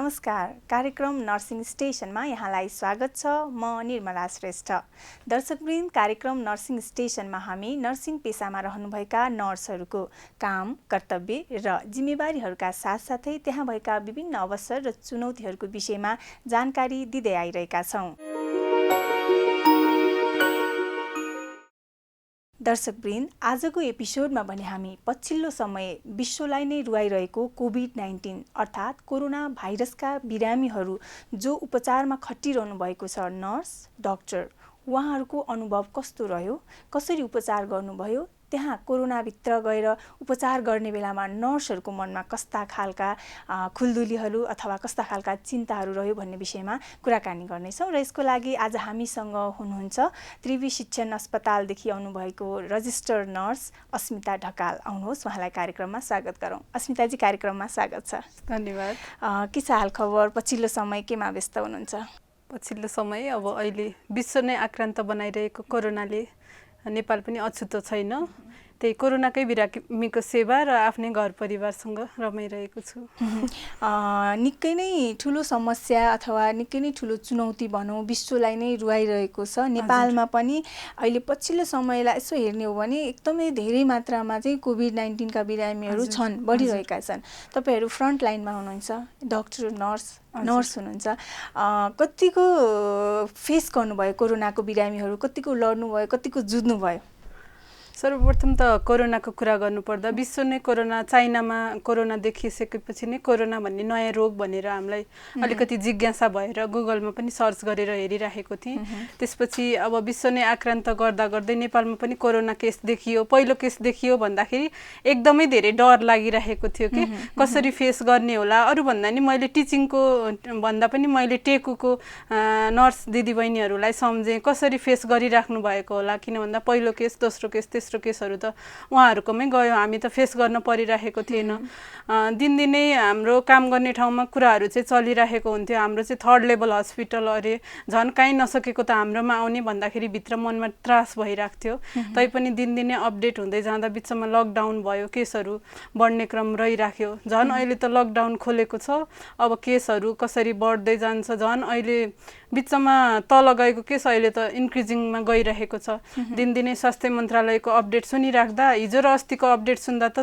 नमस्कार। कार्यक्रम नर्सिङ स्टेशनमा यहाँलाई स्वागत छ। म निर्मला श्रेष्ठ। दर्शकवृन्द, कार्यक्रम नर्सिङ स्टेशनमा हामी नर्सिङ पेसामा रहनुभएका नर्सहरूको काम, कर्तव्य र जिम्मेवारीहरूका साथसाथै त्यहाँ भएका विभिन्न अवसर र चुनौतीहरूको विषयमा जानकारी दिँदै आइरहेका छौँ। दर्शकवृन्द, आजको एपिसोडमा भने हामी पछिल्लो समय विश्वलाई नै रुवाइरहेको कोभिड-19 अर्थात् कोरोना भाइरसका बिरामीहरू जो उपचारमा खटिरहनु भएको छ, नर्स, डाक्टर, उहाँहरूको अनुभव कस्तो रह्यो, कसरी उपचार गर्नुभयो, त्यहाँ कोरोनाभित्र गएर उपचार गर्ने बेलामा नर्सहरूको मनमा कस्ता खालका खुल्दुलीहरू अथवा कस्ता खालका चिन्ताहरू रह्यो भन्ने विषयमा कुराकानी गर्नेछौँ। र यसको लागि आज हामीसँग हुनुहुन्छ त्रिवी शिक्षण अस्पतालदेखि आउनुभएको रजिस्टर्ड नर्स अस्मिता ढकाल। आउनुहोस्, उहाँलाई कार्यक्रममा स्वागत गरौँ। अस्मिताजी, कार्यक्रममा स्वागत छ। धन्यवाद। के छ हाल खबर? पछिल्लो समय केमा व्यस्त हुनुहुन्छ? पछिल्लो समय अब अहिले विश्व नै आक्रान्त बनाइरहेको कोरोनाले नेपाल पनि अछुतो छैन। त्यही कोरोनाकै बिरामीको सेवा र आफ्नै घर परिवारसँग रमाइरहेको छु। निकै नै ठुलो समस्या अथवा निकै नै ठुलो चुनौती भनौँ विश्वलाई नै रुवाइरहेको छ। नेपालमा पनि अहिले पछिल्लो समयलाई यसो हेर्ने हो भने एकदमै धेरै मात्रामा चाहिँ कोभिड-19 का बिरामीहरू छन्, बढिरहेका छन्। तपाईँहरू फ्रन्ट लाइनमा हुनुहुन्छ, डाक्टर, नर्स हुनुहुन्छ। कतिको फेस गर्नुभयो कोरोनाको बिरामीहरू? कतिको लड्नुभयो, कतिको जुझ्नुभयो? सर्वप्रथम त कोरोनाको कुरा गर्नुपर्दा विश्व नै चाइनामा कोरोना देखिसकेपछि नै कोरोना भन्ने नयाँ रोग भनेर हामीलाई अलिकति जिज्ञासा भएर गुगलमा पनि सर्च गरेर हेरिराखेको थिएँ। त्यसपछि अब विश्व नै आक्रान्त गर्दा गर्दै नेपालमा पनि कोरोना केस देखियो। पहिलो केस देखियो भन्दाखेरि एकदमै धेरै डर लागिरहेको थियो कि कसरी फेस गर्ने होला। अरूभन्दा नि मैले टिचिङको भन्दा पनि मैले टेकुको नर्स दिदीबहिनीहरूलाई सम्झेँ कसरी फेस गरिराख्नु भएको होला। किन भन्दा पहिलो केस, दोस्रो केस, तेस्रो केसहरू त उहाँहरूकोमै गयो, हामी त फेस गर्न परिरहेको थिएन। दिनदिनै हाम्रो काम गर्ने ठाउँमा कुराहरू चाहिँ चलिरहेको हुन्थ्यो। हाम्रो चाहिँ 3rd लेभल हस्पिटल अरे, झन् काहीँ नसकेको त हाम्रोमा आउने भन्दाखेरि भित्र मनमा त्रास भइरहेको थियो। तैपनि दिनदिनै अपडेट हुँदै जाँदा बिचमा लकडाउन भयो, केसहरू बढ्ने क्रम रहिराख्यो। झन् अहिले त लकडाउन खोलेको छ, अब केसहरू कसरी बढ्दै जान्छ। झन् अहिले बिचमा तल गएको केस अहिले त इन्क्रिजिङमा गइरहेको छ। दिनदिनै स्वास्थ्य मन्त्रालयको अपडेट सुनिराख्दा, हिजो र अस्तिको अपडेट सुन्दा त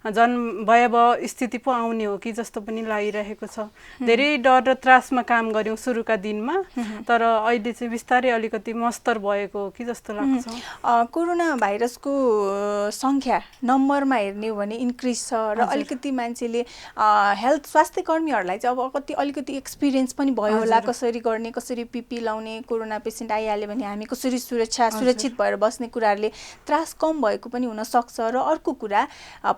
झन् भयावह स्थिति पो आउने हो कि जस्तो पनि लागिरहेको छ। धेरै डर र त्रासमा काम गऱ्यौँ सुरुका दिनमा, तर अहिले चाहिँ बिस्तारै अलिकति मस्तर भएको हो कि जस्तो लाग्छ। कोरोना भाइरसको सङ्ख्या नम्बरमा हेर्ने हो भने इन्क्रिज छ र अलिकति मान्छेले हेल्थ स्वास्थ्य कर्मीहरूलाई चाहिँ अब अलिकति एक्सपिरियन्स पनि भयो होला, कसरी गर्ने, कसरी पिपी लाउने, कोरोना पेसेन्ट आइहाल्यो भने हामी कसरी सुरक्षित भएर बस्ने कुराहरूले त्रास कम भएको पनि हुनसक्छ। र अर्को कुरा,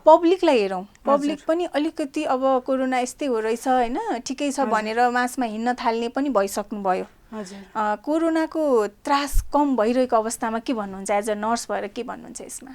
पब्लिकलाई हेरौँ, पब्लिक पनि अलिकति अब कोरोना यस्तै हो रहेछ होइन, ठिकै छ भनेर मासमा हिँड्न थाल्ने पनि भइसक्नुभयो। कोरोनाको त्रास कम भइरहेको अवस्थामा के भन्नुहुन्छ? एज अ नर्स भएर के भन्नुहुन्छ यसमा?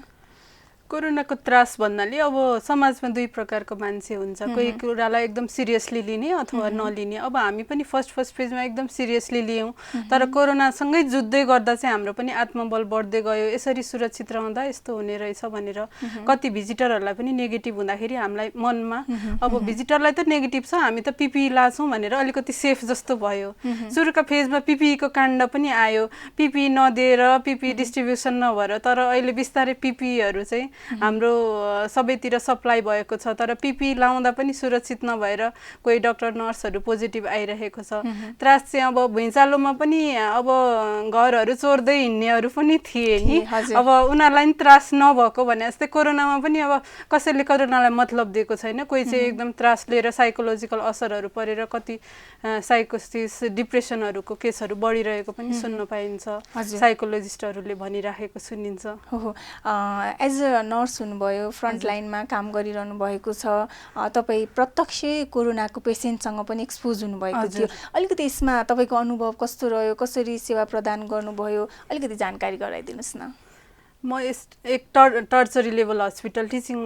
कोरोनाको त्रास भन्नाले अब समाजमा दुई प्रकारको मान्छे हुन्छ। कोही कुरालाई एकदम सिरियसली लिने अथवा नलिने। अब हामी पनि फर्स्ट फेजमा एकदम सिरियसली लियौँ, तर कोरोनासँगै जुझ्दै गर्दा चाहिँ हाम्रो पनि आत्मबल बढ्दै गयो। यसरी सुरक्षित रहँदा यस्तो हुने रहेछ भनेर कति भिजिटरहरूलाई पनि नेगेटिभ हुँदाखेरि हामीलाई मनमा अब भिजिटरलाई त नेगेटिभ छ, हामी त पिपी लाछौँ भनेर अलिकति सेफ जस्तो भयो। सुरुका फेजमा पिपीको काण्ड पनि आयो, पिपी नदिएर पिपी डिस्ट्रिब्युसन नभएर। तर अहिले बिस्तारै पिपीहरू चाहिँ हाम्रो सबैतिर सप्लाई भएको छ। तर पिपी लाउँदा पनि सुरक्षित नभएर कोही डाक्टर नर्सहरू पोजिटिभ आइरहेको छ। त्रास चाहिँ अब भुइँचालोमा पनि अब घरहरू चोर्दै हिँड्नेहरू पनि थिए नि, अब उनीहरूलाई नि त्रास नभएको भने जस्तै कोरोनामा पनि अब कसैले कोरोनालाई मतलब दिएको छैन। कोही चाहिँ एकदम त्रास लिएर साइकोलोजिकल असरहरू परेर कति साइकोसिस, डिप्रेसनहरूको केसहरू बढिरहेको पनि सुन्न पाइन्छ, साइकोलोजिस्टहरूले भनिराखेको सुनिन्छ। एज अ नर्स हुनुभयो, फ्रन्ट लाइनमा काम गरिरहनु भएको छ, तपाईँ प्रत्यक्ष कोरोनाको पेसेन्टसँग पनि एक्सपोज हुनुभएको थियो। अलिकति यसमा तपाईँको अनुभव कस्तो रह्यो, कसरी सेवा प्रदान गर्नुभयो, अलिकति जानकारी गराइदिनुहोस् न। म एक टर्चरी लेभल हस्पिटल टिचिङ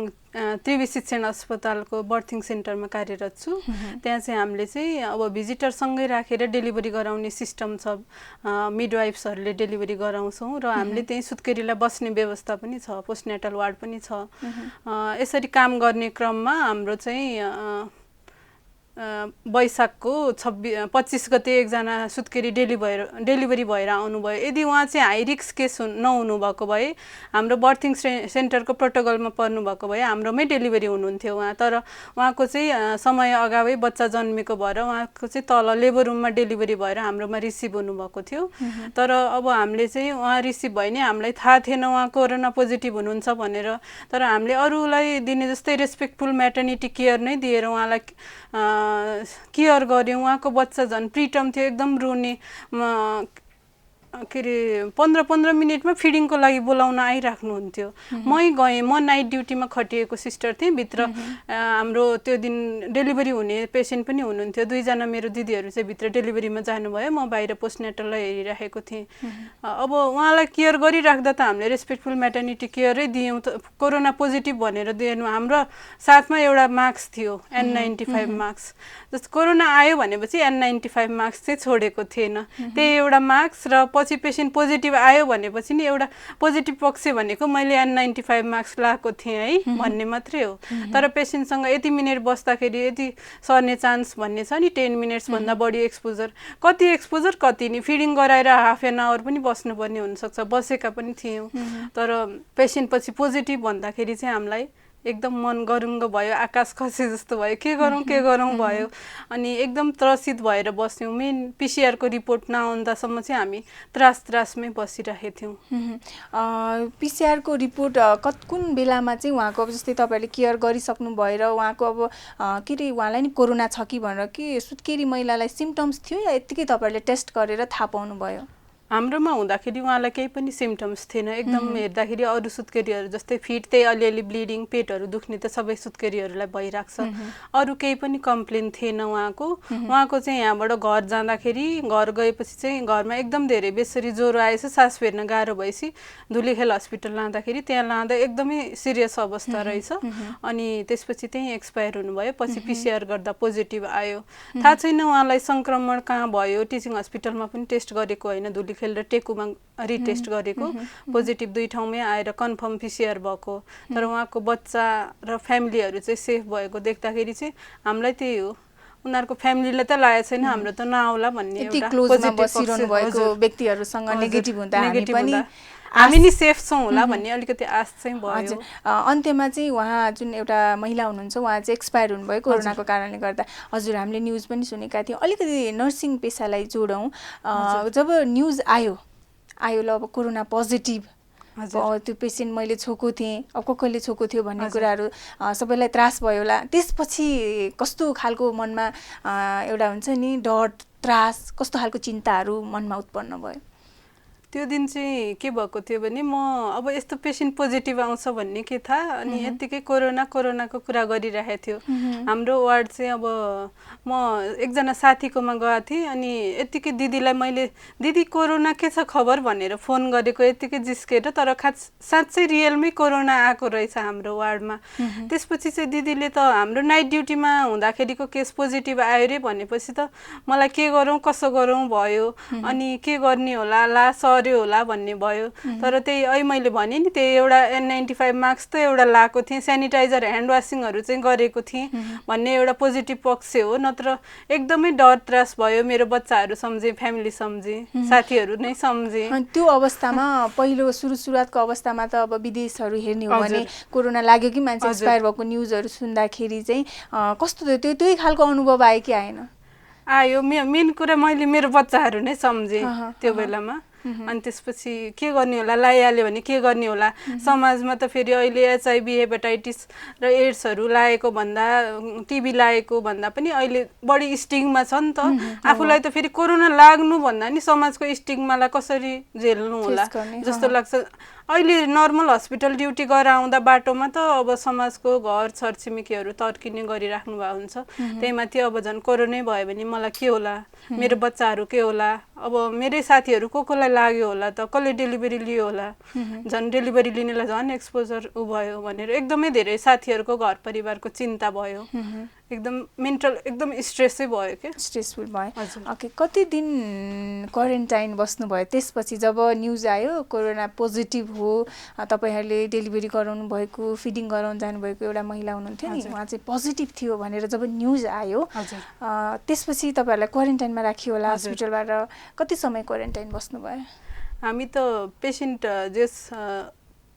त्रिवी शिक्षण अस्पतालको बर्थिङ सेन्टरमा कार्यरत छु। त्यहाँ चाहिँ हामीले चाहिँ अब भिजिटरसँगै राखेर डेलिभरी गराउने सिस्टम छ। मिडवाइफ्सहरूले डेलिभरी गराउँछौँ र हामीले त्यही सुत्केरीलाई बस्ने व्यवस्था पनि छ, पोस्टनेटल वार्ड पनि छ। यसरी काम गर्ने क्रममा हाम्रो चाहिँ वैशाखको 25 गते एकजना सुत्केरी डेलिभरी भएर आउनुभयो। यदि उहाँ चाहिँ हाई रिस्क केस नहुनु भएको भए, हाम्रो बर्थिङ सेन्टरको प्रोटोकलमा पर्नु भएको भए हाम्रोमै डेलिभरी हुनुहुन्थ्यो उहाँ। तर उहाँको चाहिँ समय अगावै बच्चा जन्मेको भएर उहाँको चाहिँ तल लेबर रुममा डेलिभरी भएर हाम्रोमा रिसिभ हुनुभएको थियो। तर अब हामीले चाहिँ उहाँ रिसिभ भयो नि हामीलाई थाहा थिएन उहाँ कोरोना पोजिटिभ हुनुहुन्छ भनेर। तर हामीले अरूलाई दिने जस्तै रेस्पेक्टफुल म्याटर्निटी केयर नै दिएर उहाँलाई केयर गऱ्यौँ। उहाँको बच्चा झन् प्रिटर्म थियो, एकदम रुने, के अरे 15-15 मिनटमा फिडिङको लागि बोलाउन आइराख्नुहुन्थ्यो। मै गएँ, म नाइट ड्युटीमा खटिएको सिस्टर थिएँ भित्र। हाम्रो त्यो दिन डेलिभरी हुने पेसेन्ट पनि हुनुहुन्थ्यो। 2जना मेरो दिदीहरू चाहिँ भित्र डेलिभरीमा जानुभयो, म बाहिर पोस्टनेटललाई हेरिराखेको थिएँ। अब उहाँलाई केयर गरिराख्दा त हामीले रेस्पेक्टफुल म्याटर्निटी केयरै दियौँ। कोरोना पोजिटिभ भनेर दिएन। हाम्रो साथमा एउटा मास्क थियो, N95 मास्क। जस्तो कोरोना आयो भनेपछि N95 मास्क चाहिँ छोडेको थिएन। त्यही एउटा मास्क र पछि पेसेन्ट पोजिटिभ आयो भनेपछि नि एउटा पोजिटिभ पक्ष भनेको मैले N95 मास्क लगाएको थिएँ है भन्ने मात्रै हो। तर पेसेन्टसँग यति मिनट बस्दाखेरि यति सर्ने चान्स भन्ने छ नि, 10 मिनट्सभन्दा बढी एक्सपोजर, कति नि फिडिङ गराएर हाफ एन आवर पनि बस्नुपर्ने हुनसक्छ, बसेका पनि थियौँ। तर पेसेन्ट पछि पोजिटिभ भन्दाखेरि चाहिँ हामीलाई एकदम मन गरुङ्ग भयो, आकाश खसे जस्तो भयो, के गरौँ भयो। अनि एकदम त्रसित भएर बस्यौँ। मेन पिसिआरको रिपोर्ट नआउँदासम्म चाहिँ हामी त्रासमै बसिरहेको थियौँ। पिसिआरको रिपोर्ट कुन बेलामा चाहिँ उहाँको अब जस्तै तपाईँहरूले केयर गरिसक्नु भएर उहाँको अब के अरे उहाँलाई नि कोरोना छ कि भनेर कि सुत्केरी महिलालाई सिम्टम्स थियो या यत्तिकै तपाईँहरूले टेस्ट गरेर थाहा पाउनुभयो? हाम्रोमा हुँदाखेरि उहाँलाई केही पनि सिम्टम्स थिएन। एकदम हेर्दाखेरि अरू सुत्केरीहरू जस्तै फिट त्यही अलिअलि ब्लिडिङ, पेटहरू दुख्ने त सबै सुत्केरीहरूलाई भइरहेको छ। अरू केही पनि कम्प्लेन थिएन उहाँको। उहाँको चाहिँ यहाँबाट घर जाँदाखेरि, घर गएपछि चाहिँ घरमा एकदम धेरै बेसरी ज्वरो आएछ, सास फेर्न गाह्रो भएपछि धुलीखेल हस्पिटल लाँदाखेरि त्यहाँ लाँदा एकदमै सिरियस अवस्था रहेछ। अनि त्यसपछि त्यहीँ एक्सपायर हुनुभयो। पछि पिसिआर गर्दा पोजिटिभ आयो। थाहा छैन उहाँलाई सङ्क्रमण कहाँ भयो, टिचिङ हस्पिटलमा पनि टेस्ट गरेको होइन, धुलीखेल र टेकुमा रिटेस्ट गरेको, पोजिटिभ 2 ठाउँमै आएर कन्फर्म पिसिआर भएको। तर उहाँको बच्चा र फ्यामिलीहरू चाहिँ सेफ भएको देख्दाखेरि चाहिँ हामीलाई त्यही हो, उनीहरूको फ्यामिलीले त लागेको छैन, हाम्रो त नआउला भन्ने एउटा पोजिटिभ बसिरहनु भएको व्यक्तिहरूसँग नेगेटिभ हुँदा हामी नि सेफ छौँ होला भन्ने अलिकति आश चाहिँ भयो। अन्त्यमा चाहिँ उहाँ जुन एउटा महिला हुनुहुन्छ उहाँ चाहिँ एक्सपायर हुनुभयो कोरोनाको कारणले गर्दा। हजुर, हामीले न्युज पनि सुनेका थियौँ। अलिकति नर्सिङ पेसालाई जोडौँ। जब न्युज आयो ल अब कोरोना पोजिटिभ त्यो पेसेन्ट मैले छोएको थिएँ, अब कसले छोएको थियो भन्ने कुराहरू सबैलाई त्रास भयो होला। त्यसपछि कस्तो खालको मनमा एउटा हुन्छ नि डर, त्रास, कस्तो खालको चिन्ताहरू मनमा उत्पन्न भयो? त्यो दिन चाहिँ के भएको थियो भने म अब यस्तो पेसेन्ट पोजिटिभ आउँछ भन्ने के थाहा। अनि यत्तिकै कोरोनाको कुरा गरिरहेको थियो। हाम्रो वार्ड चाहिँ अब म एकजना साथीकोमा गएको थिएँ। अनि यत्तिकै दिदीलाई मैले दिदी कोरोना के छ खबर भनेर फोन गरेको, यत्तिकै जिस्केर। तर साँच्चै रियलमै कोरोना आएको रहेछ हाम्रो वार्डमा। त्यसपछि चाहिँ दिदीले त हाम्रो नाइट ड्युटीमा हुँदाखेरिको केस पोजिटिभ आयो रे भनेपछि त मलाई के गरौँ कसो गरौँ भयो। अनि के गर्ने होला, ला सर्यो होला भन्ने भयो। तर त्यही अहिले मैले भने नि त्यही एउटा N95 मास्क त एउटा लाएको थिएँ, सेनिटाइजर, ह्यान्ड वासिङहरू चाहिँ गरेको थिएँ भन्ने एउटा पोजिटिभ पक्ष हो। नत्र एकदमै डर त्रास भयो। मेरो बच्चाहरू सम्झे, फ्यामिली सम्झे, साथीहरू नै सम्झे। त्यो अवस्थामा पहिलो सुरुवातको अवस्थामा त अब विदेशहरू हेर्ने हो भने कोरोना लाग्यो कि मान्छे एक्सपायर भएको न्युजहरू सुन्दाखेरि चाहिँ कस्तो थियो? त्यही खालको अनुभव आयो कि आएन? आयो। मेन कुरा मैले मेरो बच्चाहरू नै सम्झेँ त्यो बेलामा। अनि त्यसपछि के गर्ने होला, लगाइहाल्यो भने के गर्ने होला। समाजमा त फेरि अहिले HIV, हेपाटाइटिस र एड्सहरू लागेको भन्दा, टिबी लागेको भन्दा पनि अहिले बढी स्टिग्मा छ नि त। आफूलाई त फेरि कोरोना लाग्नु भन्दा नि समाजको स्टिग्मालाई कसरी झेल्नु होला जस्तो लाग्छ। अहिले नर्मल हस्पिटल ड्युटी गरेर आउँदा बाटोमा त अब समाजको घर छरछिमेकीहरू तर्किने गरिराख्नु भएको हुन्छ। त्यही माथि अब झन् कोरोनै भयो भने मलाई के होला, मेरो बच्चाहरू के होला, अब मेरै साथीहरू कसलाई लाग्यो होला त, कसले डेलिभरी लियो होला, झन् डेलिभरी लिनेलाई झन् एक्सपोजर भयो भनेर एकदमै धेरै साथीहरूको घर परिवारको चिन्ता भयो। एकदम मेन्टल एकदम स्ट्रेसै भयो के स्ट्रेसफुल भयो। हजुर। ओके, कति दिन क्वारेन्टाइन बस्नुभयो त्यसपछि जब न्युज आयो कोरोना पोजिटिभ हो, तपाईँहरूले डेलिभरी गराउनु भएको फिडिङ गराउनु जानुभएको एउटा महिला हुनुहुन्थ्यो नि, उहाँ चाहिँ पोजिटिभ थियो भनेर जब न्युज आयो त्यसपछि तपाईँहरूलाई क्वारेन्टाइनमा राखियो होला हस्पिटलबाट, कति समय क्वारेन्टाइन बस्नुभयो? हामी त पेसेन्ट जस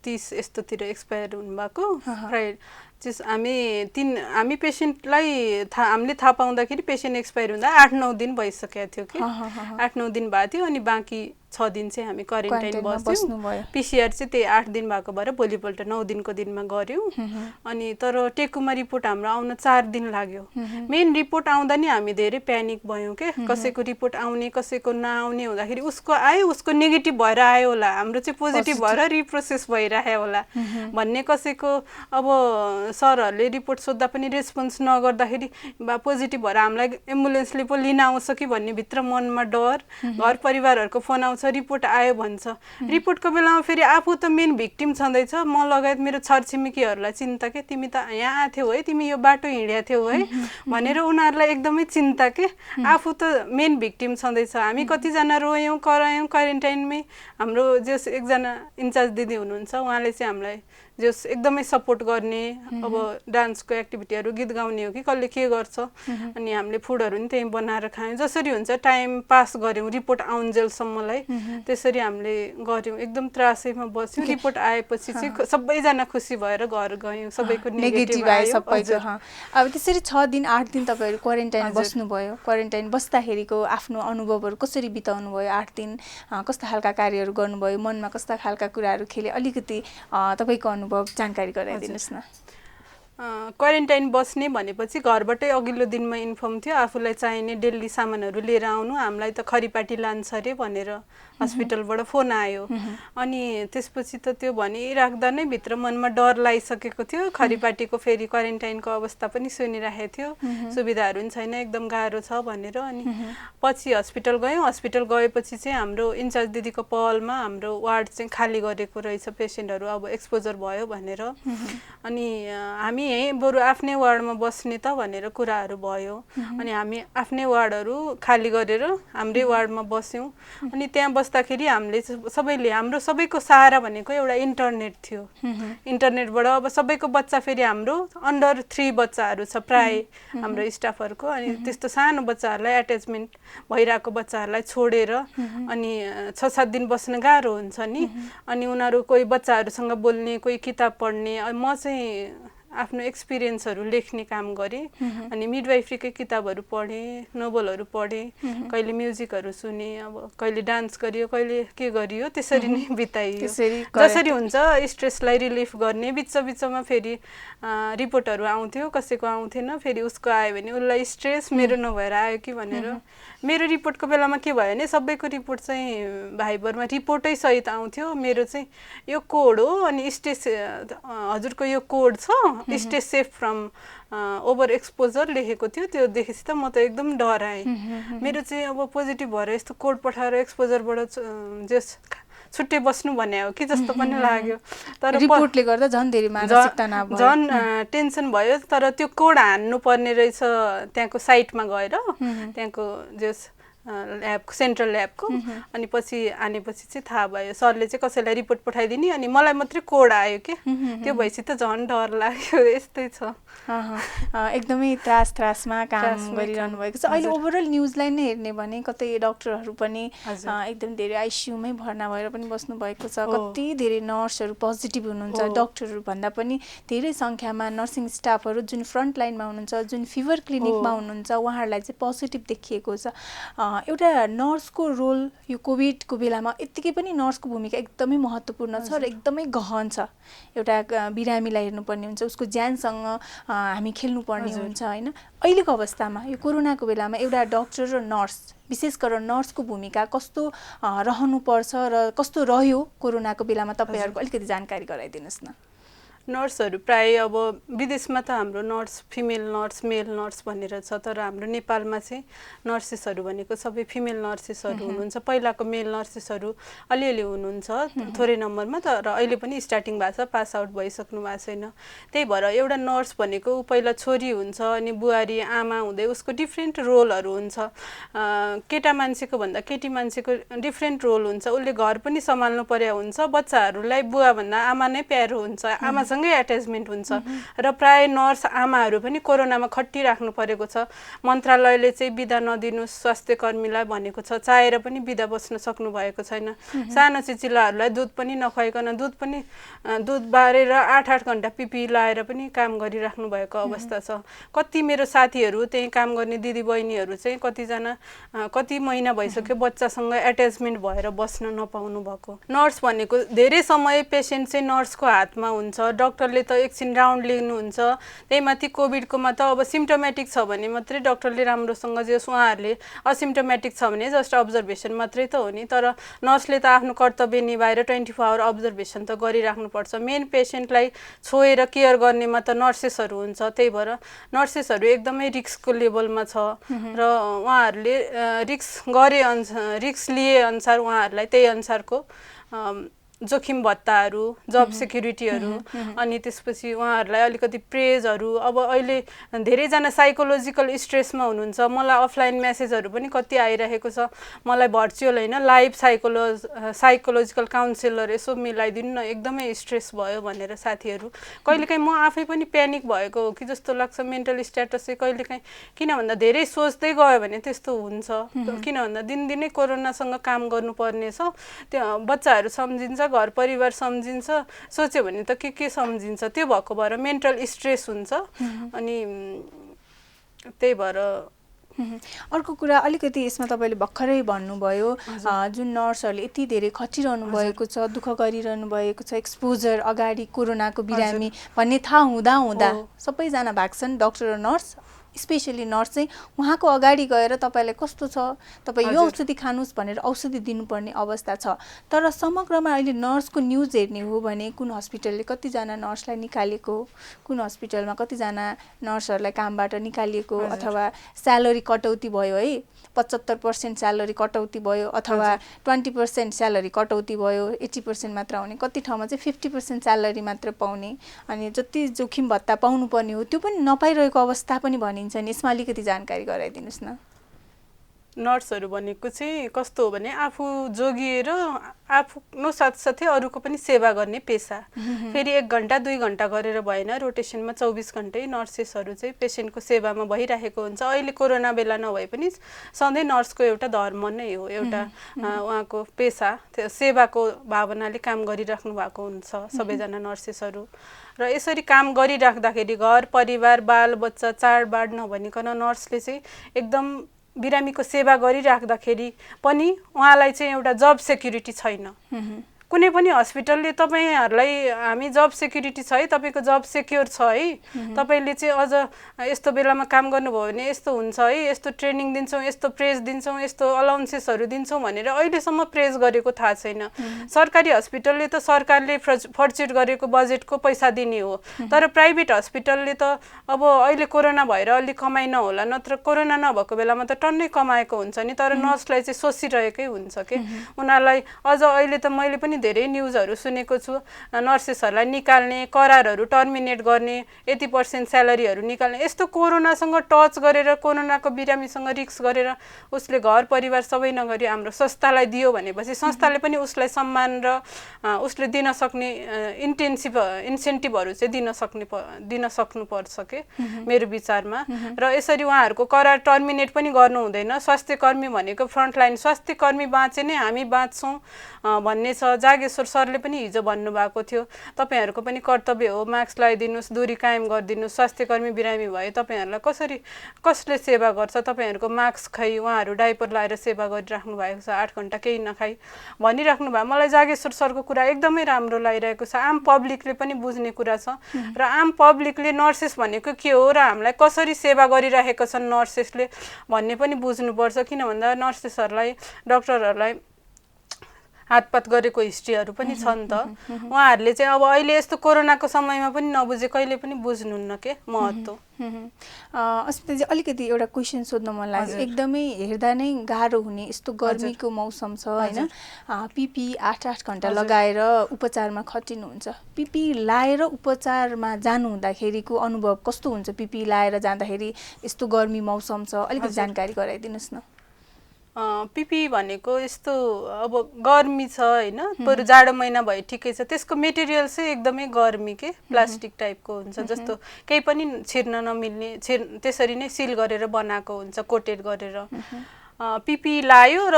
30 यस्तोतिर एक्सपायर हुनुभएको प्राय हामी पेसेन्टलाई हामीले थाहा पाउँदाखेरि पेसेन्ट एक्सपायर हुँदा 8-9 दिन भइसकेको थियो कि 8-9 दिन भएको थियो अनि बाँकी 6 दिन चाहिँ हामी क्वारेन्टाइन बस्यौँ। पिसिआर चाहिँ त्यही 8 दिन भएको भएर भोलिपल्ट 9 दिनको दिनमा गऱ्यौँ। अनि तर टेकुमा रिपोर्ट हाम्रो आउन 4 दिन लाग्यो। मेन रिपोर्ट आउँदा नि हामी धेरै प्यानिक भयौँ के, कसैको रिपोर्ट आउने कसैको नआउने हुँदाखेरि उसको आयो उसको नेगेटिभ भएर आयो होला, हाम्रो चाहिँ पोजिटिभ भएर रिप्रोसेस भइरहेको होला भन्ने, कसैको अब सरहरूले रिपोर्ट सोद्धा पनि रेस्पोन्स नगर्दाखेरि पोजिटिभ भएर हामीलाई एम्बुलेन्सले पो लिन आउँछ कि भन्ने भित्र मनमा डर, घर परिवारहरूको फोन आउँछ रिपोर्ट आयो भन्छ। रिपोर्टको बेलामा फेरि आफू त मेन भिक्टिम छँदैछ, म लगायत मेरो छरछिमेकीहरूलाई चिन्ता के, तिमी त यहाँ आथ्यौ है, तिमी यो बाटो हिँडेको थियौ है भनेर उनीहरूलाई एकदमै चिन्ता के, आफू त मेन भिक्टिम छँदैछ। हामी कतिजना रोयौँ करायौँ क्वारेन्टाइनमै। हाम्रो जस एकजना इन्चार्ज दिदी हुनुहुन्छ उहाँले चाहिँ हामीलाई जस एकदमै सपोर्ट गर्ने, अब डान्सको एक्टिभिटीहरू गीत गाउने हो कि कसले के गर्छ, अनि हामीले फुडहरू नि त्यहीँ बनाएर खायौँ, जसरी हुन्छ टाइम पास गऱ्यौँ रिपोर्ट आउन्जेलसम्मलाई त्यसरी हामीले गऱ्यौँ। एकदम त्रासैमा बस्यौँ। रिपोर्ट आएपछि चाहिँ सबैजना खुसी भएर घर गयौँ, सबैको नेगेटिभ आयो सबैको। अब त्यसरी 6 दिन 8 दिन तपाईँहरू क्वारेन्टाइन बस्नुभयो, क्वारेन्टाइन बस्दाखेरिको आफ्नो अनुभवहरू कसरी बिताउनु भयो? 8 दिन कस्ता खालका कार्यहरू गर्नुभयो, मनमा कस्ता खालका कुराहरू खेले, अलिकति तपाईँको अनुभव जानकारी गराइदिनुहोस् न। क्वारेन्टाइन बस्ने भनेपछि घरबाटै अघिल्लो दिनमा इन्फर्म थियो आफूलाई चाहिने डेली सामानहरू लिएर आउनु, हामीलाई त खरिपाटी लान्छ अरे भनेर हस्पिटलबाट फोन आयो। अनि त्यसपछि त त्यो भनिराख्दा नै भित्र मनमा डर लागिसकेको थियो। खरिपाटीको फेरि क्वारेन्टाइनको अवस्था पनि सुनिराखेको थियो, सुविधाहरू पनि छैन, एकदम गाह्रो छ भनेर। अनि पछि हस्पिटल गयौँ। हस्पिटल गएपछि चाहिँ हाम्रो इन्चार्ज दिदीको पहलमा हाम्रो वार्ड चाहिँ खाली गरेको रहेछ, पेसेन्टहरू अब एक्सपोजर भयो भनेर। अनि हामी यहीँ बरु आफ्नै वार्डमा बस्ने त भनेर कुराहरू भयो। अनि हामी आफ्नै वार्डहरू खाली गरेर हाम्रै वार्डमा बस्यौँ। अनि त्यहाँ बस्दाखेरि हामीले सबैले, हाम्रो सबैको सहारा भनेको एउटा इन्टरनेट थियो। इन्टरनेटबाट अब सबैको बच्चा फेरि हाम्रो अन्डर 3 बच्चाहरू छ प्राय हाम्रो स्टाफहरूको। अनि त्यस्तो सानो बच्चाहरूलाई एट्याचमेन्ट भइरहेको बच्चाहरूलाई छोडेर अनि 6-7 दिन बस्न गाह्रो हुन्छ नि। अनि उनीहरू कोही बच्चाहरूसँग बोल्ने, कोही किताब पढ्ने। म चाहिँ आफ्नो एक्सपिरियन्सहरू लेख्ने काम गरेँ। अनि मिडवाइफरीकै किताबहरू पढेँ, नोभलहरू पढेँ, कहिले म्युजिकहरू सुने, अब कहिले डान्स गरियो, कहिले के गरियो, त्यसरी नै बिताइयो। जसरी हुन्छ स्ट्रेसलाई रिलिफ गर्ने। बिचमा फेरि रिपोर्टहरू आउँथ्यो, कसैको आउँथेन, फेरि उसको आयो भने उसलाई स्ट्रेस मेरो नभएर आयो कि भनेर। मेरो रिपोर्टको बेलामा के भयो भने सबैको रिपोर्ट चाहिँ भाइबरमा रिपोर्टै सहित आउँथ्यो। मेरो चाहिँ यो कोड हो अनि हजुरको यो कोड छ, stay safe from over exposure लेखेको थियो। त्यो देखेपछि त म त एकदम डराएँ। मेरो चाहिँ अब पोजिटिभ भएर यस्तो कोड पठाएर एक्सपोजरबाट जस छुट्टै बस्नु भन्ने हो कि जस्तो पनि लाग्यो। तर रिपोर्टले गर्दा झन् धेरै मानसिक तनाव भयो, झन् टेन्सन भयो। तर त्यो कोड हान्नु पर्ने रहेछ त्यहाँको साइटमा गएर, त्यहाँको जस ल्याबको सेन्ट्रल ल्याबको। अनि पछि आनेपछि चाहिँ थाहा भयो, सरले चाहिँ कसैलाई रिपोर्ट पठाइदिने अनि मलाई मात्रै कोड आयो के। त्यो भएपछि त झन् डर लाग्यो। यस्तै छ, एकदमै त्रासमा काम गरिरहनु भएको छ। अहिले ओभरअल न्युजलाई नै हेर्ने भने कतै डक्टरहरू पनि एकदम धेरै आइसियुमै भर्ना भएर पनि बस्नु भएको छ। कति धेरै नर्सहरू पोजिटिभ हुनुहुन्छ, डक्टरहरू भन्दा पनि धेरै सङ्ख्यामा नर्सिङ स्टाफहरू जुन फ्रन्ट लाइनमा हुनुहुन्छ, जुन फिभर क्लिनिकमा हुनुहुन्छ, उहाँहरूलाई चाहिँ पोजिटिभ देखिएको छ। एउटा नर्सको रोल यो कोभिडको बेलामा यत्तिकै पनि नर्सको भूमिका एकदमै महत्त्वपूर्ण छ र एकदमै गहन छ। एउटा बिरामीलाई हेर्नुपर्ने हुन्छ, उसको ज्यानसँग हामी खेल्नुपर्ने हुन्छ होइन। अहिलेको अवस्थामा यो कोरोनाको बेलामा एउटा डक्टर र नर्स, विशेष गरेर नर्सको भूमिका कस्तो रहनुपर्छ र कस्तो रह्यो कोरोनाको बेलामा, तपाईँहरूको अलिकति जानकारी गराइदिनुहोस् न। नर्सहरू प्राय अब विदेशमा त हाम्रो nurse female nurse male nurse भनेर छ, तर हाम्रो नेपालमा चाहिँ नर्सेसहरू भनेको सबै फिमेल नर्सेसहरू हुनुहुन्छ। पहिलाको मेल नर्सेसहरू अलिअलि हुनुहुन्छ थोरै नम्बरमा, तर अहिले पनि स्टार्टिङ भएको छ, पास आउट भइसक्नु भएको छैन। त्यही भएर एउटा नर्स भनेको पहिला छोरी हुन्छ, अनि बुहारी आमा हुँदै उसको डिफ्रेन्ट रोलहरू हुन्छ। केटा मान्छेको भन्दा केटी मान्छेको डिफ्रेन्ट रोल हुन्छ, उसले घर पनि सम्हाल्नु पर्या हुन्छ, बच्चाहरूलाई बुवाभन्दा आमा नै प्यारो हुन्छ, आमासँगै एट्याचमेन्ट हुन्छ। र प्राय नर्स आमाहरू पनि कोरोनामा खटिराख्नु परेको छ। मन्त्रालयले चाहिँ बिदा नदिनुहोस् स्वास्थ्य कर्मीलाई भनेको छ, चाहेर पनि बिदा बस्न सक्नु भएको छैन। सानो चिचिलाहरूलाई दुध पनि नखुवाइकन दुध बारेर 8-8 घन्टा पिपी लाएर पनि काम गरिराख्नु भएको अवस्था छ। कति मेरो साथीहरू त्यही काम गर्ने दिदी बहिनीहरू चाहिँ कति महिना भइसक्यो बच्चासँग एट्याचमेन्ट भएर बस्न नपाउनु भएको। नर्स भनेको धेरै समय पेसेन्ट चाहिँ नर्सको हातमा हुन्छ। डक्टरले त एकछिन राउन्ड लिनुहुन्छ, त्यही माथि कोभिडकोमा त अब सिम्टोमेटिक छ भने मात्रै डक्टरले राम्रोसँग जोस्, उहाँहरूले असिम्टोमेटिक छ भने जस्ट अब्जर्भेसन मात्रै त हो नि। तर नर्सले त आफ्नो कर्तव्य निभाएर 24 आवर अब्जर्भेसन त गरिराख्नुपर्छ। मेन पेसेन्टलाई छोएर केयर गर्नेमा त नर्सेसहरू हुन्छ। त्यही भएर नर्सेसहरू एकदमै रिस्कको लेभलमा छ र उहाँहरूले रिस्क लिए अनुसार उहाँहरूलाई त्यही अनुसारको जोखिम भत्ताहरू, जब सेक्युरिटीहरू, अनि त्यसपछि उहाँहरूलाई अलिकति प्रेजहरू। अब अहिले धेरैजना साइकोलोजिकल स्ट्रेसमा हुनुहुन्छ। मलाई अफलाइन मेसेजहरू पनि कति आइरहेको छ, मलाई भर्चुअल होइन लाइभ साइकोलोजिकल काउन्सिलर यसो मिलाइदिनु न, एकदमै स्ट्रेस भयो भनेर साथीहरू। कहिलेकाहीँ म आफै पनि प्यानिक भएको हो कि जस्तो लाग्छ, मेन्टल स्ट्याटस चाहिँ कहिलेकाहीँ। किन भन्दा धेरै सोच्दै गयो भने त्यस्तो हुन्छ। किन भन्दा दिनदिनै कोरोनासँग काम गर्नुपर्ने छ, त्यो बच्चाहरू सम्झिन्छ, घर परिवार सम्झिन्छ, सोच्यो भने त के सम्झिन्छ। त्यो भएको भएर मेन्टल स्ट्रेस हुन्छ। अनि त्यही भएर अर्को कुरा अलिकति यसमा तपाईँले भर्खरै भन्नुभयो, जुन नर्सहरूले यति धेरै खटिरहनु भएको छ, दुःख गरिरहनु भएको छ, एक्सपोजर अगाडि कोरोनाको बिरामी भन्ने थाहा हुँदा सबैजना भाग्छन्। डक्टर र नर्स, स्पेसली नर्स चाहिँ उहाँको अगाडि गएर तपाईँलाई कस्तो छ, तपाईँ यो औषधि खानुहोस् भनेर औषधि दिनुपर्ने अवस्था छ। तर समग्रमा अहिले नर्सको न्युज हेर्ने हो भने कुन हस्पिटलले कतिजना नर्सलाई निकालेको, कुन हस्पिटलमा कतिजना नर्सहरूलाई कामबाट निकालिएको, अथवा स्यालेरी कटौती भयो है, 75% स्यालेरी कटौती भयो, अथवा 20% स्यालेरी कटौती भयो, 80% मात्र आउने, कति ठाउँमा चाहिँ 50% स्यालेरी मात्र पाउने, अनि जति जोखिम भत्ता पाउनुपर्ने हो त्यो पनि नपाइरहेको अवस्था पनि भनिन्छ नि। यसमा अलिकति जानकारी गराइदिनुहोस् न। नर्सहरू भनेको चाहिँ कस्तो हो भने आफू जोगिएर आफ्नो साथसाथै अरूको पनि सेवा गर्ने पेसा। फेरि 1 घन्टा 2 घन्टा गरेर भएन, रोटेसनमा 24 घन्टै नर्सेसहरू चाहिँ पेसेन्टको सेवामा भइरहेको हुन्छ। अहिले कोरोना बेला नभए पनि सधैँ नर्सको एउटा धर्म नै हो, एउटा उहाँको पेसा, सेवाको भावनाले काम गरिराख्नु भएको हुन्छ सबैजना नर्सेसहरू। र यसरी काम गरिराख्दाखेरि घर परिवार बाल बच्चा चाडबाड नभनिकन नर्सले चाहिँ एकदम बिरामीको सेवा गरिराख्दाखेरि पनि उहाँलाई चाहिँ एउटा जब सेक्युरिटी छैन। कुनै पनि हस्पिटलले तपाईहरुलाई हामी जब सेक्युरिटी छ है, तपाईको जब सेक्युर छ है, तपाईले चाहिँ अझ यस्तो बेलामा काम गर्नुभयो भने यस्तो हुन्छ है, यस्तो ट्रेनिङ दिन्छौं, यस्तो प्रेज दिन्छौं, यस्तो अलाउन्सेसहरु दिन्छौं भनेर अहिलेसम्म प्रेज गरेको थाहा छैन। सरकारी हस्पिटलले त सरकारले फर्चुट गरेको बजेटको पैसा दिने हो, तर प्राइभेट हस्पिटलले त अब अहिले कोरोना भएर अलि कमाइ नहोला, नत्र कोरोना नभएको बेलामा त टन्नै कमाएको हुन्छ नि, तर नर्सलाई चाहिँ सोचिरहेकै हुन्छ के उनीहरुलाई। अझ अहिले त मैले पनि धेरै न्यूजहरु सुनेको छु, नर्सेसहरुलाई निकाल्ने, करारहरु टर्मिनेट गर्ने, 80% स्यालेरीहरु निकाल्ने, यस्तो कोरोनासँग टच गरेर, कोरोनाको बिरामीसँग रिक्स गरेर उसले घर परिवार सबै नगरी हाम्रो संस्थालाई दियो भनेपछि संस्थाले पनि उसलाई सम्मान र उसले दिन सक्ने इन्सेन्टिभहरु चाहिँ दिन सक्नु पर्छ के मेरो विचारमा। र यसरी उहाँहरुको करार टर्मिनेट पनि गर्नु हुँदैन। स्वास्थ्य कर्मी भनेको फ्रन्टलाइन, स्वास्थ्य कर्मी बाँचे नै हामी बाँच्छौं भन्ने छ। जागेश्वर सरले पनि हिजो भन्नु भएको थियो, तपाईहरुको पनि कर्तव्य हो, मास्क लगाइदिनुस्, दूरी कायम गरिदिनुस्, स्वास्थ्य कर्मी बिरामी भए तपाईहरुलाई कसले सेवा गर्छ, तपाईहरुको मास्क खै, उहाँहरु डाइपर लाएर सेवा गरिराख्नु भएको छ, 8 घण्टा केही नखाई भनिराख्नु भयो। मलाई जागेश्वर सरको कुरा एकदमै राम्रो लागिरहेको छ, आम पब्लिकले पनि बुझ्ने कुरा छ र आम पब्लिकले नर्सेस भनेको के हो र हामीलाई कसरी सेवा गरिरहेका छन् नर्सेसले भन्ने पनि बुझ्नुपर्छ। किन भन्दा नर्सेसहरुलाई, डाक्टरहरुलाई हातपात गरेको हिस्ट्रीहरू पनि छ नि त। उहाँहरूले चाहिँ अब अहिले यस्तो कोरोनाको समयमा पनि नबुझे कहिले पनि बुझ्नुहुन्न के महत्त्व। अस्मिताजी अलिकति एउटा क्वेसन सोध्न मन लाग्यो। एकदमै हेर्दा नै गाह्रो हुने यस्तो गर्मीको मौसम छ होइन, पिपी 8-8 घण्टा लगाएर उपचारमा खटिनुहुन्छ। पिपी लाएर उपचारमा जानु हुँदाखेरिको अनुभव कस्तो हुन्छ? पिपी लाएर जाँदाखेरि यस्तो गर्मी मौसम छ, अलिकति जानकारी गराइदिनुहोस् न। पिपी भनेको यस्तो अब गर्मी छ होइन, बरु जाडो महिना भए ठिकै छ, त्यसको मेटेरियल चाहिँ एकदमै गर्मी के प्लास्टिक टाइपको हुन्छ, जस्तो केही पनि छिर्न नमिल्ने, त्यसरी नै सिल गरेर बनाएको हुन्छ, कोटेड गरेर। पिपी लायो र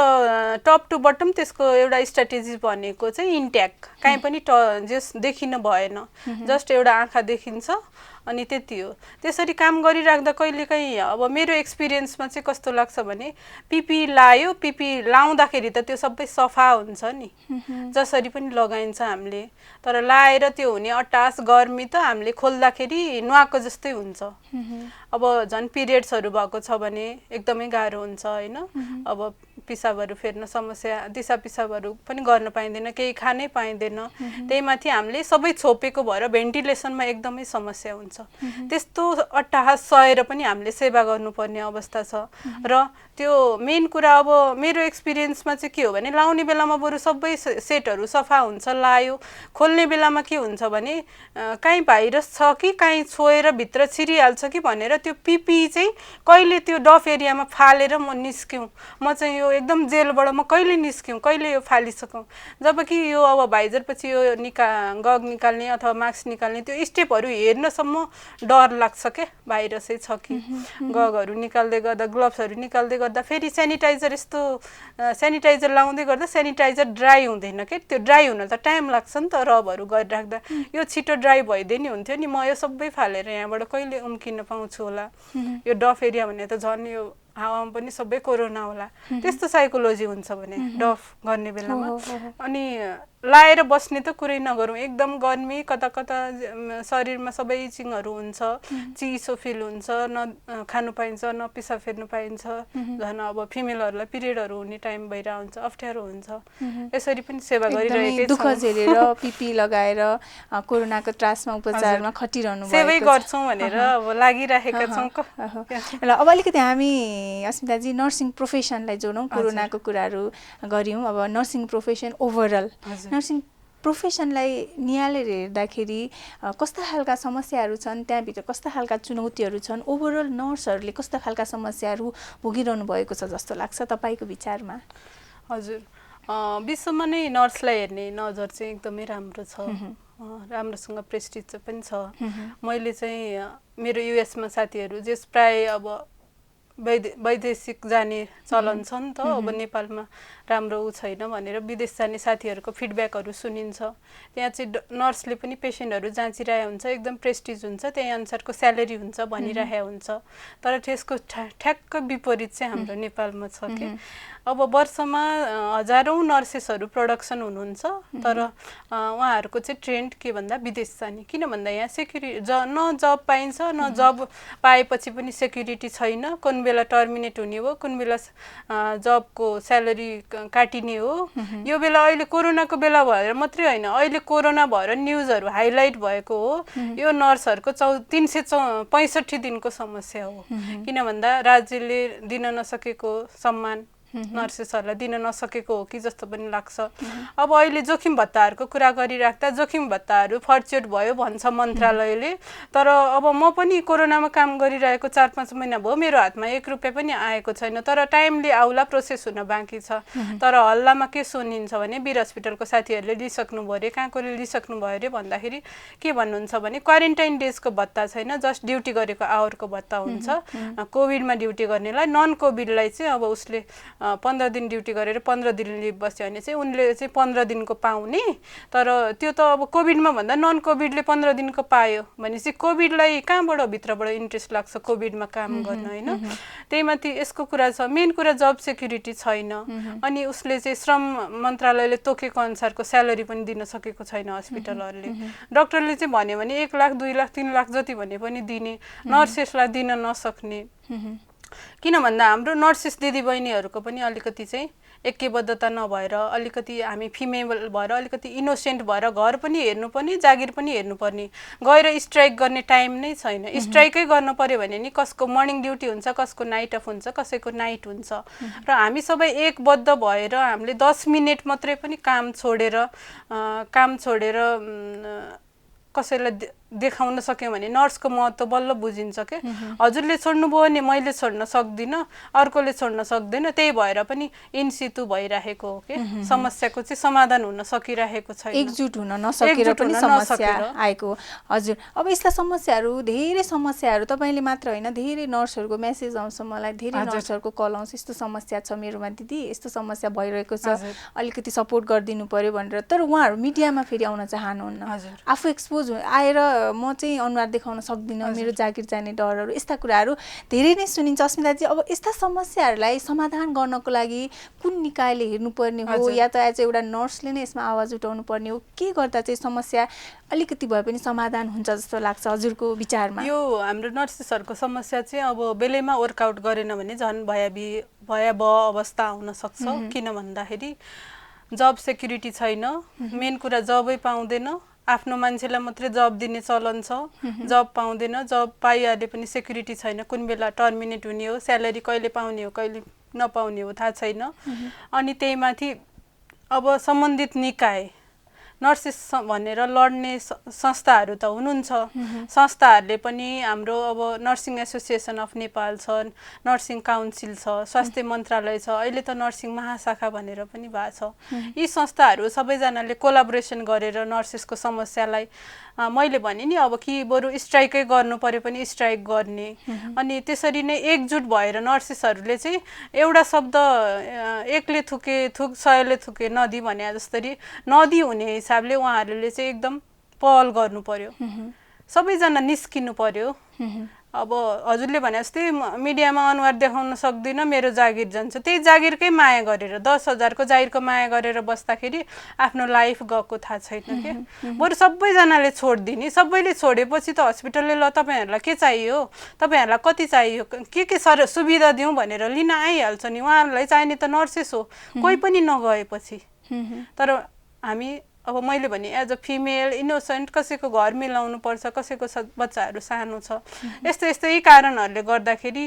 टप टु बटम त्यसको एउटा स्ट्राटेजी भनेको चाहिँ इन्ट्याक्ट, कहीँ पनि जस देखिन भएन, जस्ट एउटा आँखा देखिन्छ अनि त्यति हो। त्यसरी काम गरिराख्दा कहिलेकाहीँ अब मेरो एक्सपिरियन्समा चाहिँ कस्तो लाग्छ भने पिपी लायो, पिपी लाउँदाखेरि त त्यो सबै सफा हुन्छ नि, जसरी पनि लगाइन्छ हामीले, तर लाएर त्यो हुने अट्टास गर्मी त हामीले खोल्दाखेरि नुहाएको जस्तै हुन्छ। अब झन् पिरियड्सहरू भएको छ भने एकदमै गाह्रो हुन्छ होइन, अब पिसाबहरू फेर्न समस्या, दिसा पिसाबहरू पनि गर्न पाइँदैन, केही खानै पाइँदैन, त्यही माथि हामीले सबै छोपेको भएर भेन्टिलेसनमा एकदमै समस्या हुन्छ। त्यस्तो अट्टाहास सहेर पनि हामीले सेवा गर्नुपर्ने अवस्था छ। र त्यो मेन कुरा अब मेरो एक्सपिरियन्समा चाहिँ के हो भने लाउने बेलामा बरु सबै सेटहरू सफा हुन्छ, लायो, खोल्ने बेलामा के हुन्छ भने काहीँ भाइरस छ कि काहीँ छोएर भित्र छिरिहाल्छ कि भनेर त्यो पिपी चाहिँ कहिले त्यो डफ एरियामा फालेर म निस्क्यौँ, म चाहिँ यो एकदम जेलबाट म कहिले निस्क्यौँ, कहिले यो फालिसकौँ, जबकि यो अब भाइजर पछि यो गग निकाल्ने अथवा मास्क निकाल्ने त्यो स्टेपहरू हेर्नसम्म डर लाग्छ क्या, भाइरसै छ कि। गगहरू निकाल्दै गर्दा, ग्लोभ्सहरू निकाल्दै गर्दा फेरि सेनिटाइजर, यस्तो सेनिटाइजर लाउँदै गर्दा सेनिटाइजर ड्राई हुँदैन क्या, त्यो ड्राई हुन त टाइम लाग्छ नि त, रबहरू गरिराख्दा यो छिटो ड्राई भइदिए नि हुन्थ्यो नि, म यो सबै फालेर यहाँबाट कहिले उम्किन पाउँछु होला, यो डफ एरिया भने त झन् यो हावामा पनि सबै कोरोना होला, त्यस्तो साइकोलोजी हुन्छ भने डफ गर्ने बेलामा। अनि लाएर बस्ने त कुरै नगरौँ, एकदम गर्मी, कता कता शरीरमा सबै इचिङहरू हुन्छ, चिसो फिल हुन्छ, न खानु पाइन्छ न पिसाब फेर्नु पाइन्छ, झन् अब फिमेलहरूलाई पिरियडहरू हुने टाइम भइरहेको हुन्छ, अप्ठ्यारो हुन्छ, यसरी पनि सेवा गरिरहेकै छौँ। दुःख झेलेर पिपी लगाएर कोरोनाको त्रासमा उपचारमा खटिरहनु भएको छ। सेवै गर्छौँ भनेर अब लागिरहेका छौँ। ल अब अलिकति हामी अस्मिताजी नर्सिङ प्रोफेसनलाई जोडौँ, कोरोनाको कुराहरू गऱ्यौँ, अब नर्सिङ प्रोफेसन ओभरअल, नर्सिङ प्रोफेसनलाई निहालेर हेर्दाखेरि कस्ता खालका समस्याहरू छन्, त्यहाँभित्र कस्ता खालका चुनौतीहरू छन्, ओभरअल नर्सहरूले कस्ता खालका समस्याहरू भोगिरहनु भएको छ जस्तो लाग्छ तपाईँको विचारमा? हजुर, विश्वमा नै नर्सलाई हेर्ने नजर चाहिँ एकदमै राम्रो छ, राम्रोसँग प्रेस्टिज पनि छ। मैले चाहिँ मेरो युएसमा साथीहरू जस प्राय अब वैदेशिक जाने चलन छ नि त, अब नेपालमा राम्रो छैन भनेर विदेश जाने साथीहरूको फिडब्याकहरू सुनिन्छ। त्यहाँ चाहिँ नर्सले पनि पेसेन्टहरू जाँचिरहेको हुन्छ, एकदम प्रेस्टिज हुन्छ, त्यही अनुसारको स्यालेरी हुन्छ भनिरहेको हुन्छ, तर त्यसको ठ्याक्क विपरीत चाहिँ हाम्रो नेपालमा छ कि अब वर्षमा हजारौँ नर्सेसहरू प्रोडक्सन हुनुहुन्छ, तर उहाँहरूको चाहिँ ट्रेन्ड के भन्दा विदेश जाने, किन भन्दा यहाँ न जब पाइन्छ, न जब पाएपछि पनि सेक्युरिटी छैन, कुन बेला टर्मिनेट हुने हो, कुन बेला जबको स्यालेरी काटिने हो। यो बेला अहिले कोरोनाको बेला भएर मात्रै होइन, अहिले कोरोना भएर न्युजहरू हाइलाइट भएको हो, यो नर्सहरूको 365 दिनको समस्या हो, किन भन्दा राज्यले दिन नसकेको सम्मान नर्सेसहरूलाई दिन नसकेको हो कि जस्तो पनि लाग्छ। अब अहिले जोखिम भत्ताहरूको कुरा गरिराख्दा जोखिम भत्ताहरू फर्च्युट भयो भन्छ मन्त्रालयले, तर अब म पनि कोरोनामा काम गरिरहेको 4-5 महिना भयो, मेरो हातमा 1 रुपियाँ पनि आएको छैन, तर टाइमली आउला, प्रोसेस हुन बाँकी छ। तर हल्लामा के सुनिन्छ भने वीर हस्पिटलको साथीहरूले लिइसक्नु भयो अरे, कहाँकोले लिइसक्नु भयो अरे भन्दाखेरि के भन्नुहुन्छ भने क्वारेन्टाइन डेजको भत्ता छैन, जस्ट ड्युटी गरेको आवरको भत्ता हुन्छ। कोभिडमा ड्युटी गर्नेलाई, नन कोभिडलाई चाहिँ अब उसले 15 दिन ड्युटी गरेर 15 दिन लिभ बस्यो भने चाहिँ उनले चाहिँ 15 दिनको पाउने, तर त्यो त अब कोभिडमा भन्दा नन कोभिडले 15 दिनको पायो भनेपछि कोभिडलाई कहाँबाट भित्रबाट इन्ट्रेस्ट लाग्छ कोभिडमा काम गर्न होइन। त्यही माथि यसको कुरा छ, मेन कुरा जब सेक्युरिटी छैन, अनि उसले चाहिँ श्रम मन्त्रालयले तोकेको अनुसारको स्यालेरी पनि दिन सकेको छैन हस्पिटलहरूले। डाक्टरले चाहिँ भन्यो भने 1 लाख 2 लाख 3 लाख जति भने पनि दिने, नर्सेसलाई दिन नसक्ने, किन भन्दा हाम्रो नर्सेस दिदीबहिनीहरूको पनि अलिकति चाहिँ ऐक्यबद्धता नभएर अलिकति हामी फिमेल भएर अलिकति इनोसेन्ट भएर घर पनि हेर्नुपर्ने जागिर पनि हेर्नुपर्ने गएर स्ट्राइक गर्ने टाइम नै छैन। स्ट्राइकै गर्नु पर्यो भने नि कसको मर्निङ ड्युटी हुन्छ, कसको नाइट अफ हुन्छ, कसैको नाइट हुन्छ र हामी सबै एकबद्ध भएर हामीले 10 मिनेट मात्रै पनि काम छोडेर कसैलाई देखाउन सक्यौँ भने नर्सको महत्त्व बल्ल बुझिन्छ के। हजुरले छोड्नुभयो भने मैले छोड्न सक्दिनँ, अर्कोले छोड्न सक्दैन, त्यही भएर पनि इनसितु भइरहेको हो के। समस्याको चाहिँ समाधान हुन सकिरहेको छैन, एकजुट हुन नसकेर पनि समस्या आएको। हजुर, अब यस्ता समस्याहरू धेरै समस्याहरू तपाईँले मात्र होइन धेरै नर्सहरूको मेसेज आउँछ मलाई, धेरै नर्सहरूको कल आउँछ यस्तो समस्या छ मेरोमा दिदी, यस्तो समस्या भइरहेको छ, अलिकति सपोर्ट गरिदिनु पर्यो भनेर। तर उहाँहरू मिडियामा फेरि आउन चाहनुहुन्न, आफू एक्सपोज आएर म चाहिँ अनुहार देखाउन सक्दिनँ, मेरो जागिर जाने डरहरू, यस्ता कुराहरू धेरै नै सुनिन्छ। अस्मिताजी, अब यस्ता समस्याहरूलाई समाधान गर्नको लागि कुन निकायले हेर्नुपर्ने हो या त एज एउटा नर्सले नै यसमा आवाज उठाउनु पर्ने हो? के गर्दा चाहिँ समस्या अलिकति भए पनि समाधान हुन्छ जस्तो लाग्छ हजुरको विचारमा? यो हाम्रो नर्सेसहरूको समस्या चाहिँ अब बेलैमा वर्कआउट गरेन भने झन् भयावह अवस्था आउन सक्छ। किन भन्दाखेरि जब सेक्युरिटी छैन, मेन कुरा जबै पाउँदैन, आफ्नो मान्छेलाई मात्रै जब दिने चलन छ, जब पाउँदैन, जब पाइहाले पनि सेक्युरिटी छैन, कुन बेला टर्मिनेट हुने हो, स्यालेरी कहिले पाउने हो कहिले नपाउने हो थाहा छैन। अनि त्यही माथि अब सम्बन्धित निकाय नर्सेस भनेर लड्ने संस्थाहरू त हुनुहुन्छ, संस्थाहरूले पनि हाम्रो अब नर्सिङ एसोसिएसन अफ नेपाल छ, नर्सिङ काउन्सिल छ, स्वास्थ्य मन्त्रालय छ, अहिले त नर्सिङ महाशाखा भनेर पनि भएको छ। यी संस्थाहरू सबैजनाले कोलाबोरेसन गरेर नर्सेसको समस्यालाई मैले भने नि अब कि बरु स्ट्राइकै गर्नु पर्यो पनि स्ट्राइक गर्ने, अनि त्यसरी नै एकजुट भएर नर्सेसहरूले चाहिँ एउटा शब्द एकले थुके थुक सयले थुके नदी भने जस्तरी नदी हुने हिसाबले उहाँहरूले चाहिँ एकदम पहल गर्नु पर्यो, सबैजना निस्किनु पर्यो। अब हजुरले भने जस्तै मिडियामा अनुहार देखाउन सक्दिनँ, मेरो जागिर जान्छ, त्यही जागिरकै माया गरेर 10,000को जागिरको माया गरेर बस्दाखेरि आफ्नो लाइफ गएको थाहा छैन के। बरु सबैजनाले छोडिदिने, सबैले छोडेपछि त हस्पिटलले ल तपाईँहरूलाई के चाहियो, तपाईँहरूलाई कति चाहियो, के सुविधा दिउँ भनेर लिन आइहाल्छ नि, उहाँहरूलाई चाहिने त नर्सेस हो कोही पनि नगएपछि। तर हामी अब मैले भने एज अ फिमेल इनोसेन्ट कसैको घर मिलाउनु पर्छ, कसैको बच्चाहरू सानो छ, यस्तै कारणहरूले गर्दाखेरि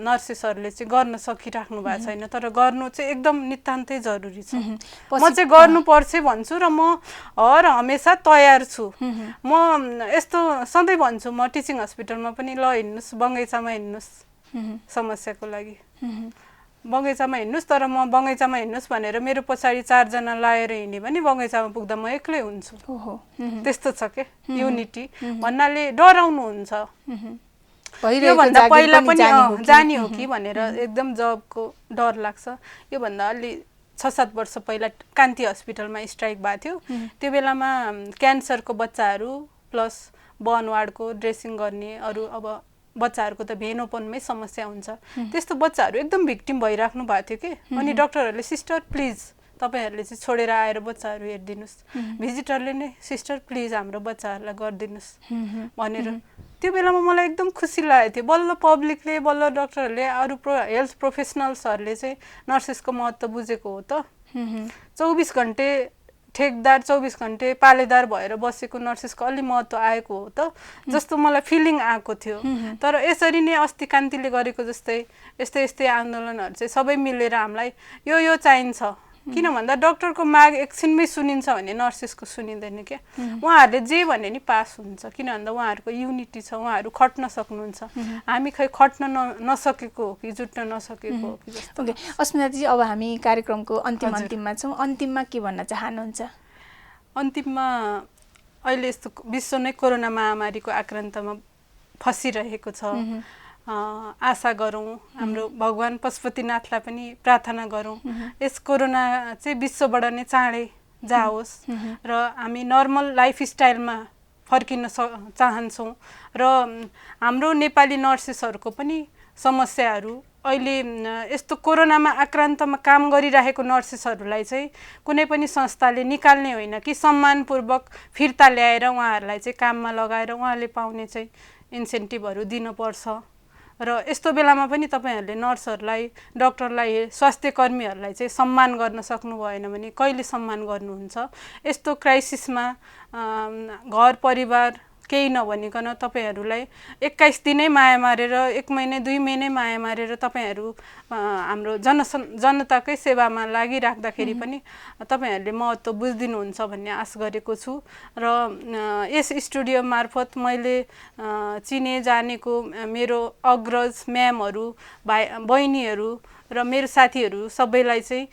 नर्सेसहरूले चाहिँ गर्न सकिराख्नु भएको छैन। तर गर्नु चाहिँ एकदम नितान्तै जरुरी छ। म चाहिँ गर्नुपर्छ भन्छु र म हर हमेसा तयार छु। म यस्तो सधैँ भन्छु, म टिचिङ हस्पिटलमा पनि ल हिँड्नुहोस् बगैँचामा हिँड्नुहोस् समस्याको लागि, बगैँचामा हिँड्नुहोस्, तर म बगैँचामा हिँड्नुहोस् भनेर मेरो पछाडि 4 जना लाएर हिँड्यो भने बगैँचामा पुग्दा म एक्लै हुन्छु। त्यस्तो छ के युनिटी भन्नाले डराउनुहुन्छ, योभन्दा पहिला पनि जाने हो कि भनेर एकदम जबको डर लाग्छ। योभन्दा अलि 6-7 वर्ष पहिला कान्ति हस्पिटलमा स्ट्राइक भएको थियो, त्यो बेलामा क्यान्सरको बच्चाहरू प्लस बर्न वार्डको ड्रेसिङ गर्ने अरू अब बच्चाहरूको त भेन ओपनमै समस्या हुन्छ, त्यस्तो बच्चाहरू एकदम भिक्टिम भइराख्नु भएको थियो कि। अनि डक्टरहरूले सिस्टर प्लिज तपाईँहरूले चाहिँ छोडेर आएर बच्चाहरू हेरिदिनुहोस्, भिजिटरले नै सिस्टर प्लिज हाम्रो बच्चाहरूलाई गरिदिनुहोस् भनेर। त्यो बेलामा मलाई एकदम खुसी लागेको थियो, बल्ल पब्लिकले बल्ल डक्टरहरूले अरू हेल्थ प्रोफेसनल्सहरूले चाहिँ नर्सेसको महत्त्व बुझेको हो त। 24 घन्टे ठेकदार 24 घन्टे पालेदार भएर बसेको नर्सेसको अलि महत्त्व आएको हो त जस्तो मलाई फिलिङ आएको थियो। तर यसरी नै अस्ति कान्तिले गरेको जस्तै यस्तै आन्दोलनहरू चाहिँ सबै मिलेर हामीलाई यो चाहिन्छ। किन भन्दा डक्टरको माग एकछिनमै सुनिन्छ भने नर्सेसको सुनिँदैन क्या। उहाँहरूले जे भने नि पास हुन्छ, किन भन्दा उहाँहरूको युनिटी छ, उहाँहरू खट्न सक्नुहुन्छ, हामी खै खट्न नसकेको हो कि जुट्न नसकेको हो कि जस्तो। ओके अस्मिताजी, अब हामी कार्यक्रमको अन्तिममा छौँ, अन्तिममा के भन्न चाहनुहुन्छ? अन्तिममा अहिले यस्तो विश्व नै कोरोना महामारीको आक्रान्तमा फसिरहेको छ, आशा गरौँ, हाम्रो भगवान पशुपतिनाथलाई पनि प्रार्थना गरौँ यस कोरोना चाहिँ विश्वबाट नै चाँडै जाओस् र हामी नर्मल लाइफस्टाइलमा फर्किन चाहन्छौँ। र हाम्रो नेपाली नर्सेसहरूको पनि समस्याहरू अहिले यस्तो कोरोनामा आक्रान्तमा काम गरिरहेको नर्सेसहरूलाई चाहिँ कुनै पनि संस्थाले निकाल्ने होइन कि सम्मानपूर्वक फिर्ता ल्याएर उहाँहरूलाई चाहिँ काममा लगाएर उहाँले पाउने चाहिँ इन्सेन्टिभहरू दिनुपर्छ र यस्तो बेलामा पनि तपाईँहरूले नर्सहरूलाई, डाक्टरलाई, स्वास्थ्य कर्मीहरूलाई चाहिँ सम्मान गर्न सक्नु भएन भने कहिले सम्मान गर्नुहुन्छ? यस्तो क्राइसिसमा घर परिवार केही नभनिकन तपाईँहरूलाई 21 दिनै माया मारेर, 1 महिना 2 महिनै माया मारेर तपाईँहरू हाम्रो जनताकै सेवामा लागिराख्दाखेरि पनि तपाईँहरूले महत्त्व बुझिदिनुहुन्छ भन्ने आश गरेको छु। र यस स्टुडियो मार्फत मैले चिने जानेको मेरो अग्रज म्यामहरू, बहिनीहरू र मेरो साथीहरू सबैलाई चाहिँ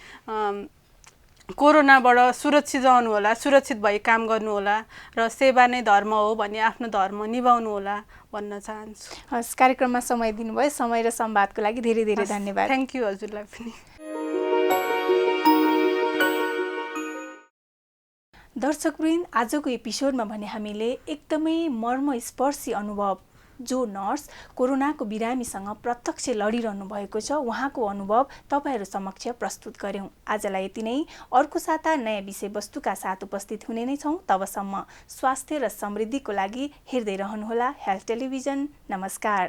कोरोनाबाट सुरक्षित रहनु होला, सुरक्षित भई काम गर्नुहोला र सेवा नै धर्म हो भन्ने आफ्नो धर्म निभाउनु होला भन्न चाहन्छु। हस्, कार्यक्रममा समय दिनुभयो। समय र संवादको लागि धेरै धेरै धन्यवाद। थ्याङ्क यू हजुरलाई पनि। दर्शकवृन्द, आजको एपिसोडमा भने हामीले एकदमै मर्मस्पर्शी अनुभव जो नर्स कोरोनाको बिरामीसँग प्रत्यक्ष लडिरहनु भएको छ उहाँको अनुभव तपाईहरू समक्ष प्रस्तुत गर्यौं। आजलाई यति नै। अर्को साता नयाँ विषयवस्तुका साथ उपस्थित हुने नै छौं। तबसम्म स्वास्थ्य र समृद्धिको लागि हेर्दै रहनुहोला हेल्थ टेलिभिजन। नमस्कार।